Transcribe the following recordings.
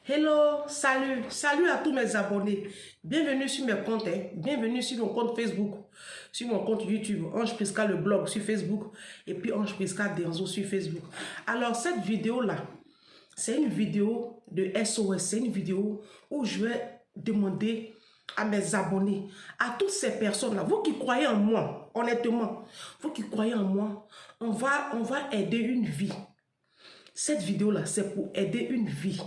Hello, salut à tous mes abonnés. Bienvenue sur mes comptes, bienvenue sur mon compte Facebook, sur mon compte YouTube, Ange Prisca le blog sur Facebook et puis Ange Prisca Denzo sur Facebook. Alors cette vidéo-là, c'est une vidéo de SOS, c'est une vidéo où je vais demander à mes abonnés, à toutes ces personnes-là, vous qui croyez en moi, honnêtement, vous qui croyez en moi, on va aider une vie. Cette vidéo-là, c'est pour aider une vie.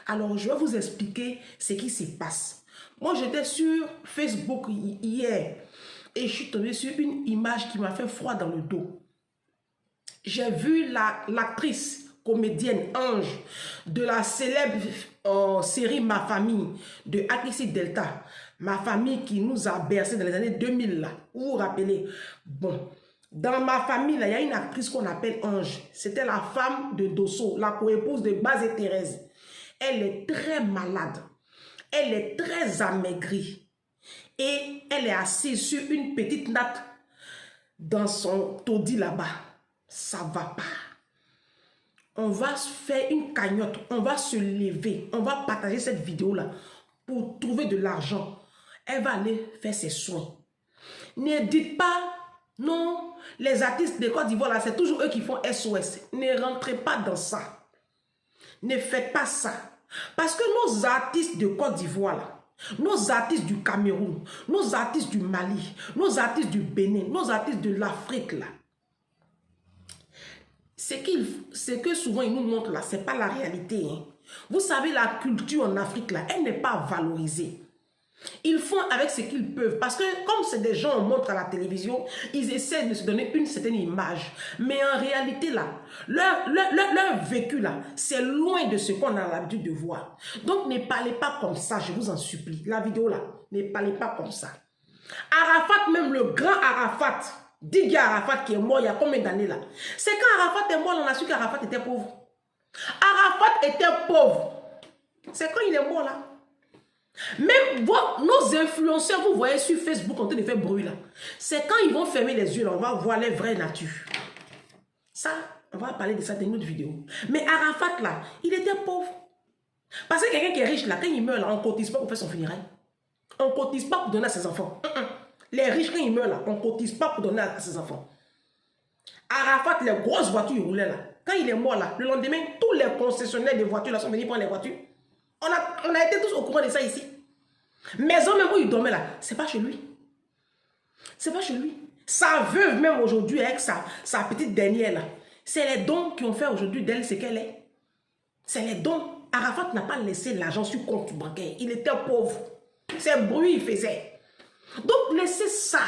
Alors, je vais vous expliquer ce qui se passe. Moi, j'étais sur Facebook hier et je suis tombée sur une image qui m'a fait froid dans le dos. J'ai vu l'actrice comédienne Ange de la célèbre série Ma Famille de Akissi Delta. Ma Famille qui nous a bercé dans les années 2000, là. Vous vous rappelez? Bon. Dans Ma Famille, là, il y a une actrice qu'on appelle Ange. C'était la femme de Dosso, la coépouse de Baz et Thérèse. Elle est très malade. Elle est très amaigrie. Et elle est assise sur une petite natte dans son taudis là-bas. Ça ne va pas. On va faire une cagnotte. On va se lever. On va partager cette vidéo-là pour trouver de l'argent. Elle va aller faire ses soins. Ne dites pas, non, les artistes de Côte d'Ivoire, là, c'est toujours eux qui font SOS. Ne rentrez pas dans ça. Ne faites pas ça. Parce que nos artistes de Côte d'Ivoire, là, nos artistes du Cameroun, nos artistes du Mali, nos artistes du Bénin, nos artistes de l'Afrique, là, ce que souvent ils nous montrent là, ce n'est pas la réalité. Hein. Vous savez, la culture en Afrique, là, elle n'est pas valorisée. Ils font avec ce qu'ils peuvent. Parce que comme c'est des gens on montre à la télévision, ils essaient de se donner une certaine image. Mais en réalité, là, leur vécu, là, c'est loin de ce qu'on a l'habitude de voir. Donc, ne parlez pas comme ça, je vous en supplie. La vidéo, là, ne parlez pas comme ça. Arafat, même le grand Arafat, Didier Arafat qui est mort il y a combien d'années, là? C'est quand Arafat est mort, on a su qu'Arafat était pauvre. Arafat était pauvre. C'est quand il est mort, là. Même nos influenceurs, vous voyez sur Facebook en train de faire bruit là. C'est quand ils vont fermer les yeux là, on va voir les vraies natures. Ça, on va parler de ça dans une autre vidéo. Mais Arafat là, il était pauvre. Parce que quelqu'un qui est riche là, quand il meurt là, on ne cotise pas pour faire son funérail. On ne cotise pas pour donner à ses enfants. Les riches quand ils meurent là, on ne cotise pas pour donner à ses enfants. Arafat, les grosses voitures, il roulait là. Quand il est mort là, le lendemain, tous les concessionnaires de voitures là sont venus prendre les voitures. On a été tous au courant de ça ici. Maison même où il dormait là, c'est pas chez lui. C'est pas chez lui. Sa veuve même aujourd'hui avec sa petite dernière là, c'est les dons qui ont fait aujourd'hui d'elle ce qu'elle est. C'est les dons. Arafat n'a pas laissé l'argent sur compte bancaire. Il était pauvre. C'est bruit il faisait. Donc laissez ça.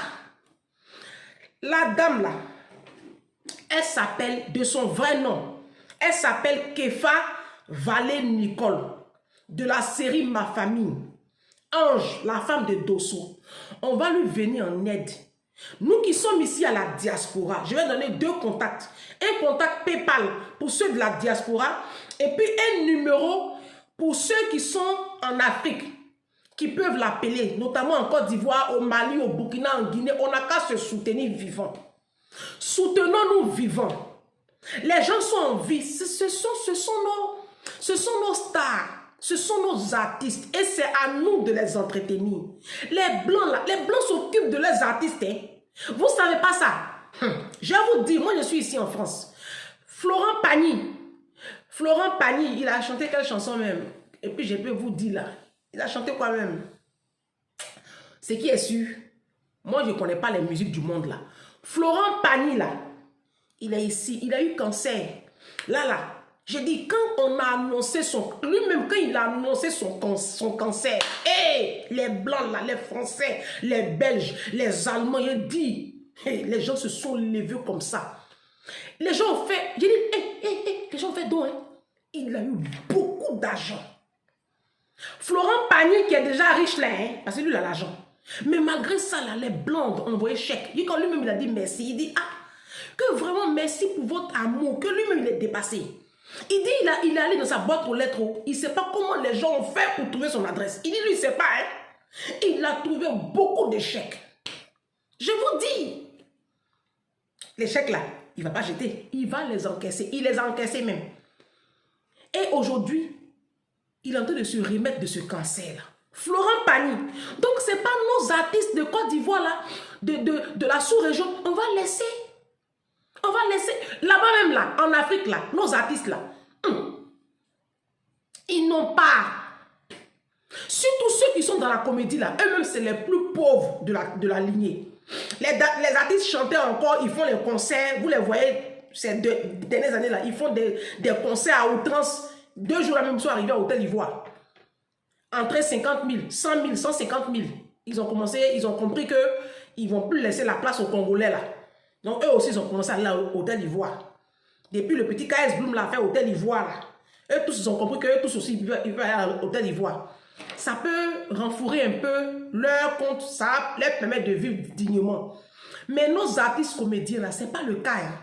La dame là, elle s'appelle de son vrai nom. Elle s'appelle Kefa Valé Nicole. De la série Ma Famille, Ange, la femme de Dosso, on va lui venir en aide. Nous qui sommes ici à la diaspora, je vais donner 2 contacts. Un contact PayPal pour ceux de la diaspora et puis un numéro pour ceux qui sont en Afrique, qui peuvent l'appeler, notamment en Côte d'Ivoire, au Mali, au Burkina, en Guinée. On n'a qu'à se soutenir vivant. Soutenons-nous vivants. Les gens sont en vie. Ce sont nos stars. Ce sont nos artistes et c'est à nous de les entretenir. Les Blancs, là, les Blancs s'occupent de leurs artistes. Hein. Vous ne savez pas ça. Je vous dis, moi je suis ici en France. Florent Pagny, il a chanté quelle chanson même? Et puis je peux vous dire là, il a chanté quoi même? Ce qui est sûr, moi je ne connais pas les musiques du monde là. Florent Pagny là, il est ici, il a eu cancer. Là. J'ai dit, quand on a annoncé lui-même, quand il a annoncé son cancer, hey, les Blancs, là, les Français, les Belges, les Allemands, il dit, hey, les gens se sont levés comme ça. Les gens ont fait, j'ai dit, les gens ont fait don, hein. Il a eu beaucoup d'argent. Florent Pagny, qui est déjà riche là, hein, parce que lui, il a l'argent. Mais malgré ça, là, les Blancs ont envoyé chèque. Quand lui-même, il a dit merci, il dit, que vraiment merci pour votre amour, que lui-même, il est dépassé. Il dit il est allé dans sa boîte aux lettres. Il ne sait pas comment les gens ont fait pour trouver son adresse. Il dit lui, il ne sait pas. Hein? Il a trouvé beaucoup de chèques. Je vous dis. Les chèques là, il ne va pas jeter. Il va les encaisser. Il les a encaissés même. Et aujourd'hui, il est en train de se remettre de ce cancer-là. Florent Pagny. Donc, ce n'est pas nos artistes de Côte d'Ivoire, là, de la sous-région. On va laisser. On va laisser. Là-bas même, là, en Afrique, là, nos artistes, là, ils n'ont pas. Surtout ceux qui sont dans la comédie, là, eux-mêmes, c'est les plus pauvres de la lignée. Les artistes chantaient encore, ils font les concerts. Vous les voyez, ces dernières années, là, ils font des concerts à outrance. 2 jours, la même soir, arrivés à Hôtel Ivoire. Entre 50 000, 100 000, 150 000. Ils ont compris qu'ils ne vont plus laisser la place aux Congolais, là. Donc, eux aussi, ils ont commencé à aller à Hôtel Ivoire. Depuis le petit KS Bloom l'a fait à Hôtel Ivoire, là. Eux tous, ils ont compris qu'eux tous aussi, ils veulent aller à Hôtel Ivoire. Ça peut renflouer un peu leur compte, ça leur permet de vivre dignement. Mais nos artistes comédiens, là, ce n'est pas le cas. Hein.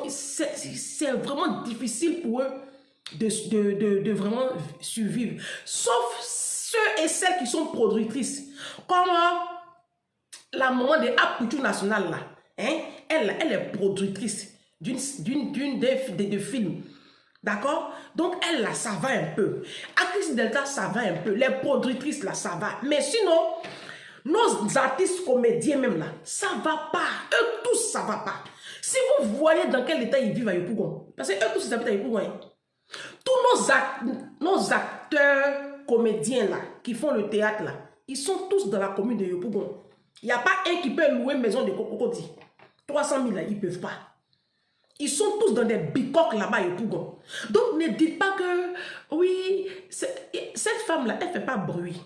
C'est vraiment difficile pour eux de vraiment survivre. Sauf ceux et celles qui sont productrices. Comme la maman de Apoutou National, là. Hein? Elle est productrice de films. D'accord? Donc, elle, là, ça va un peu. Actrice Delta, ça va un peu. Les productrices, là, ça va. Mais sinon, nos artistes comédiens, même, là, ça va pas. Eux tous, ça va pas. Si vous voyez dans quel état ils vivent à Yopougon, parce que eux tous, ils habitent à Yopougon, hein. Tous nos acteurs comédiens, là, qui font le théâtre, là, ils sont tous dans la commune de Yopougon. Il n'y a pas un qui peut louer une maison de Cocody. 300 000, là, ils ne peuvent pas. Ils sont tous dans des bicoques là-bas et Pougon. Donc, ne dites pas que, oui, cette femme-là, elle ne fait pas bruit.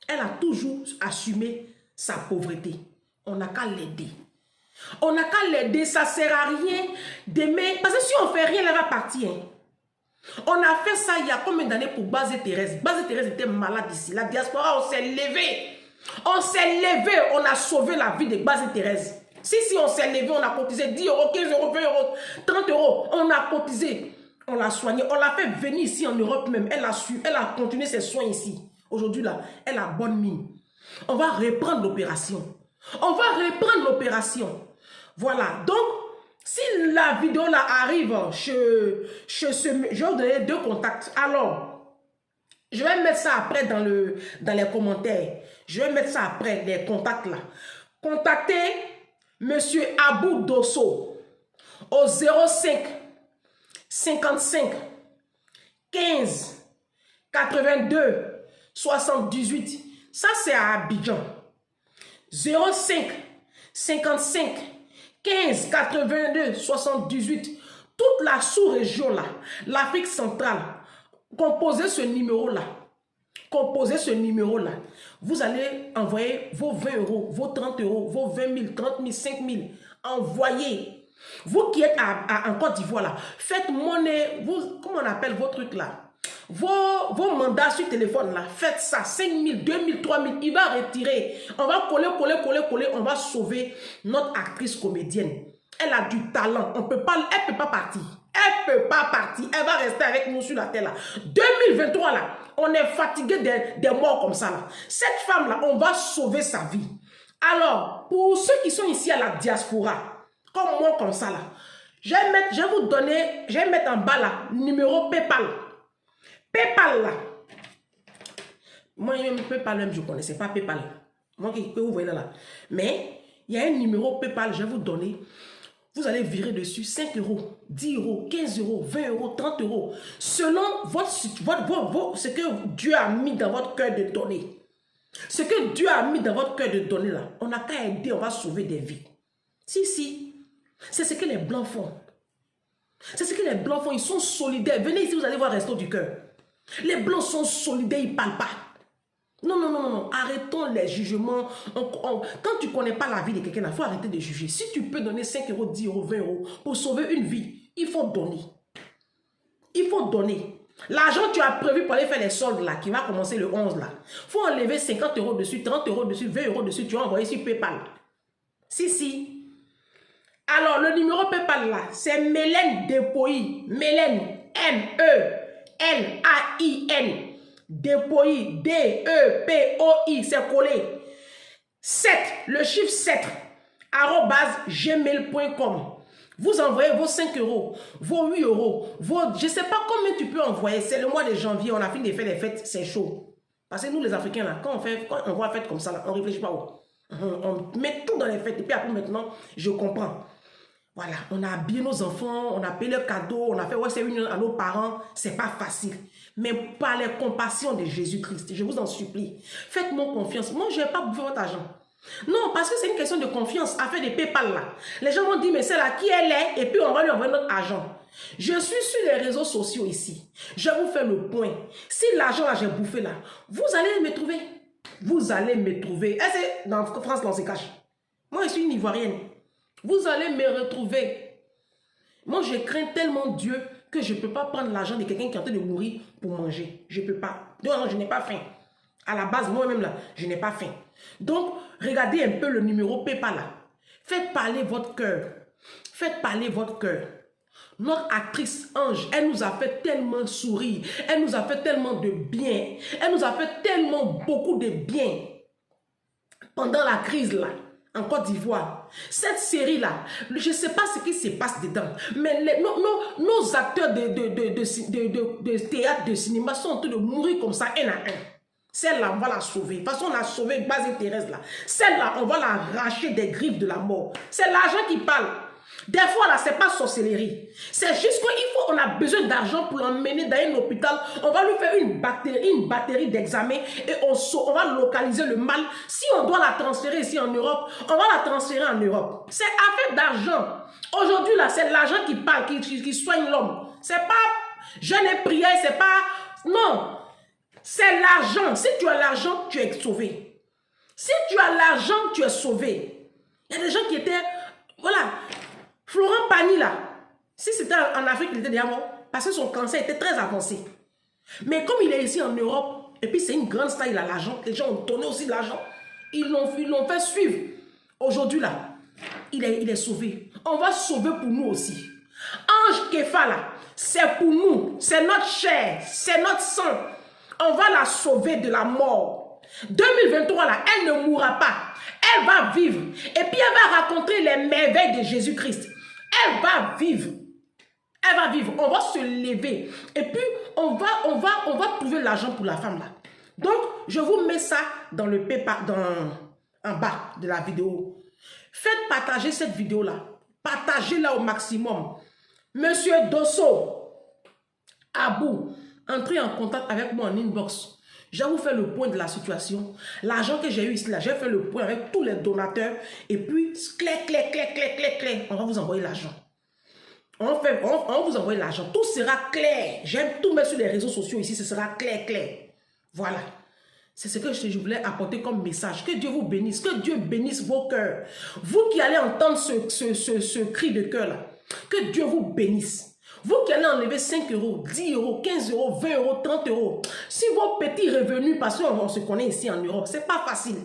Elle a toujours assumé sa pauvreté. On n'a qu'à l'aider. On n'a qu'à l'aider, ça ne sert à rien d'aimer. Parce que si on ne fait rien, elle va partir. Hein. On a fait ça il y a combien d'années pour Bazé Thérèse? Bazé Thérèse était malade ici. La diaspora, on s'est levé. On s'est levé, on a sauvé la vie de Bazé Thérèse. Si on s'est levé, on a cotisé 10 euros, 15 euros, 20 euros, 30 euros. On a cotisé. On l'a soigné. On l'a fait venir ici en Europe même. Elle a continué ses soins ici. Aujourd'hui, là, elle a bonne mine. On va reprendre l'opération. On va reprendre l'opération. Voilà. Donc, si la vidéo là arrive chez ce... Je vais vous donner 2 contacts. Alors, je vais mettre ça après dans les commentaires. Je vais mettre ça après, les contacts là. Contactez Monsieur Abou Dosso au 05 55 15 82 78. Ça, c'est à Abidjan. 05 55 15 82 78. Toute la sous-région là, l'Afrique centrale, composez ce numéro-là. Composez ce numéro-là. Vous allez envoyer vos 20 euros, vos 30 euros, vos 20 000, 30 000, 5 000. Envoyez. Vous qui êtes en Côte d'Ivoire là, faites monnaie, comment on appelle vos trucs là? Vos mandats sur téléphone là, faites ça, 5 000, 2 000, 3 000, il va retirer. On va coller, on va sauver notre actrice comédienne. Elle a du talent, elle ne peut pas partir. Elle ne peut pas partir, elle va rester avec nous sur la terre là. 2023 là, on est fatigué des morts comme ça là. Cette femme là, on va sauver sa vie. Alors, pour ceux qui sont ici à la diaspora, comme moi comme ça là, je vais mettre en bas là, numéro PayPal. PayPal là. Moi, même PayPal, même je ne connaissais pas PayPal. Moi, que vous voyez là. Mais, il y a un numéro PayPal, je vais vous donner. Vous allez virer dessus 5 euros, 10 euros, 15 euros, 20 euros, 30 euros. Selon ce que Dieu a mis dans votre cœur de donner. Ce que Dieu a mis dans votre cœur de donner là. On n'a qu'à aider, on va sauver des vies. Si. C'est ce que les Blancs font. C'est ce que les Blancs font. Ils sont solidaires. Venez ici, vous allez voir Resto du Cœur. Les Blancs sont solidaires, ils ne parlent pas. Non. Arrêtons les jugements. Quand tu ne connais pas la vie de quelqu'un, il faut arrêter de juger. Si tu peux donner 5 euros, 10 euros, 20 euros pour sauver une vie, il faut donner. Il faut donner. L'argent que tu as prévu pour aller faire les soldes là, qui va commencer le 11 là, il faut enlever 50 euros dessus, 30 euros dessus, 20 euros dessus, tu vas envoyer sur PayPal. Si. Alors, le numéro PayPal là, c'est Mélène Depoy. Mélène, M-E-L-A-I-N. Depoy, D-E-P-O-I, c'est collé. 7, le chiffre 7, @gmail.com. Vous envoyez vos 5 euros, vos 8 euros, je ne sais pas combien tu peux envoyer. C'est le mois de janvier, on a fini de faire les fêtes, c'est chaud. Parce que nous, les Africains, là, quand on voit fête comme ça, là, on ne réfléchit pas. On met tout dans les fêtes. Et puis après, maintenant, je comprends. Voilà, on a habillé nos enfants, on a payé le cadeau, on a fait ouais, c'est une à nos parents. C'est pas facile. Mais par les compassions de Jésus-Christ, je vous en supplie, faites-moi confiance. Moi, je ne vais pas bouffer votre argent. Non, parce que c'est une question de confiance. Affaire de PayPal, là. Les gens vont dire, mais c'est là qui elle est, et puis on va lui envoyer notre argent. Je suis sur les réseaux sociaux ici. Je vous fais le point. Si l'argent là, j'ai bouffé là, vous allez me trouver. Vous allez me trouver. Est-ce que dans France, là, on se cache? Moi, je suis une Ivoirienne. Vous allez me retrouver. Moi, je crains tellement Dieu que je ne peux pas prendre l'argent de quelqu'un qui est en train de mourir pour manger. Je ne peux pas. Donc, je n'ai pas faim. À la base, moi-même là, je n'ai pas faim. Donc, regardez un peu le numéro PayPal là. Faites parler votre cœur. Faites parler votre cœur. Notre actrice Ange, elle nous a fait tellement sourire. Elle nous a fait tellement de bien. Elle nous a fait tellement beaucoup de bien. Pendant la crise là, en Côte d'Ivoire. Cette série-là, je ne sais pas ce qui se passe dedans, mais nos acteurs de théâtre, de cinéma sont en train de mourir comme ça, un à un. Celle-là, on va la sauver. De toute façon, on a sauvé Basile Thérèse là. Celle-là, on va l'arracher des griffes de la mort. C'est l'argent qui parle. Des fois, là, c'est pas sorcellerie. C'est juste qu'on a besoin d'argent pour l'emmener dans un hôpital. On va lui faire une batterie d'examen et on va localiser le mal. Si on doit la transférer ici en Europe, on va la transférer en Europe. C'est affaire d'argent. Aujourd'hui, là, c'est l'argent qui parle, qui soigne l'homme. C'est pas jeûne et prière, c'est pas... Non. C'est l'argent. Si tu as l'argent, tu es sauvé. Si tu as l'argent, tu es sauvé. Il y a des gens qui étaient... Voilà. Florent Pagny, là, si c'était en Afrique, il était déjà mort, parce que son cancer était très avancé. Mais comme il est ici en Europe, et puis c'est une grande star, il a l'argent, les gens ont donné aussi de l'argent, ils l'ont fait suivre. Aujourd'hui, là, il est sauvé. On va sauver pour nous aussi. Ange Kefa, là, c'est pour nous, c'est notre chair, c'est notre sang. On va la sauver de la mort. 2023, là, elle ne mourra pas. Elle va vivre. Et puis, elle va raconter les merveilles de Jésus-Christ. Elle va vivre. Elle va vivre. On va se lever. Et puis, on va trouver l'argent pour la femme là. Donc, je vous mets ça dans le PayPal, en bas de la vidéo. Faites partager cette vidéo là. Partagez-la au maximum. Monsieur Dosso, Abou, entrez en contact avec moi en inbox. Je vais vous faire le point de la situation. L'argent que j'ai eu ici, là, j'ai fait le point avec tous les donateurs. Et puis, clair, on va vous envoyer l'argent. On va vous envoyer l'argent. Tout sera clair. J'aime tout mettre sur les réseaux sociaux ici. Ce sera clair. Voilà. C'est ce que je voulais apporter comme message. Que Dieu vous bénisse. Que Dieu bénisse vos cœurs. Vous qui allez entendre ce cri de cœur là. Que Dieu vous bénisse. Vous qui allez enlever 5 euros, 10 euros, 15 euros, 20 euros, 30 euros. Si vos petits revenus, parce qu'on se connaît ici en Europe, ce n'est pas facile.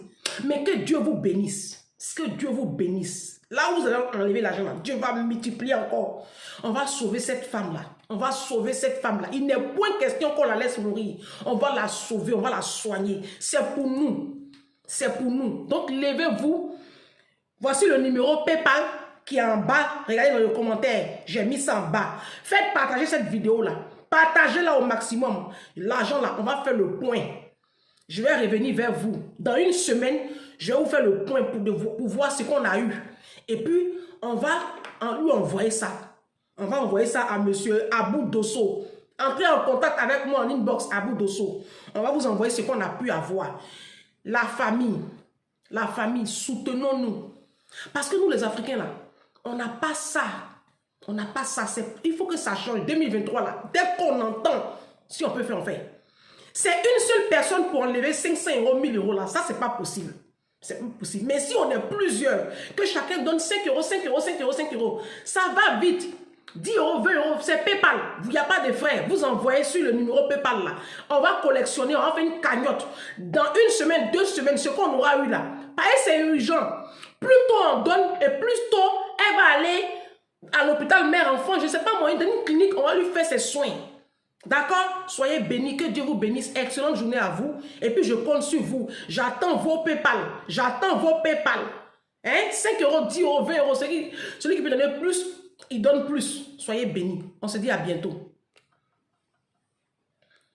Mais que Dieu vous bénisse. Que Dieu vous bénisse. Là où vous allez enlever l'argent, Dieu va multiplier encore. On va sauver cette femme-là. On va sauver cette femme-là. Il n'est point question qu'on la laisse mourir. On va la sauver, on va la soigner. C'est pour nous. C'est pour nous. Donc, levez-vous. Voici le numéro PayPal qui est en bas. Regardez dans le commentaire. J'ai mis ça en bas. Faites partager cette vidéo-là. Partagez-la au maximum. L'argent, là, on va faire le point. Je vais revenir vers vous. Dans une semaine, je vais vous faire le point pour voir ce qu'on a eu. Et puis, on va lui envoyer ça. On va envoyer ça à monsieur Abou Dosso. Entrez en contact avec moi en inbox, Abou Dosso. On va vous envoyer ce qu'on a pu avoir. La famille, soutenons-nous. Parce que nous, les Africains, là, on n'a pas ça. On n'a pas ça. Il faut que ça change. 2023, là, dès qu'on entend, si on peut faire, on fait. C'est une seule personne pour enlever 500 euros, 1000 euros, là. Ça, c'est pas possible. C'est pas possible. Mais si on est plusieurs, que chacun donne 5 euros, 5 euros, 5 euros, 5 euros, ça va vite. 10 euros, 20 euros, c'est PayPal. Il n'y a pas de frais. Vous envoyez sur le numéro PayPal là. On va collectionner, on va faire une cagnotte. Dans une semaine, 2 semaines, ce qu'on aura eu là. Parce que c'est urgent. Plus tôt on donne et plus tôt elle va aller à l'hôpital mère-enfant. Je ne sais pas moi, dans une clinique, on va lui faire ses soins. D'accord? Soyez bénis, que Dieu vous bénisse. Excellente journée à vous. Et puis je compte sur vous. J'attends vos PayPal. J'attends vos PayPal. Hein? 5 euros, 10 euros, 20 euros. Celui qui peut donner plus, Il donne plus. Soyez bénis. On se dit à bientôt.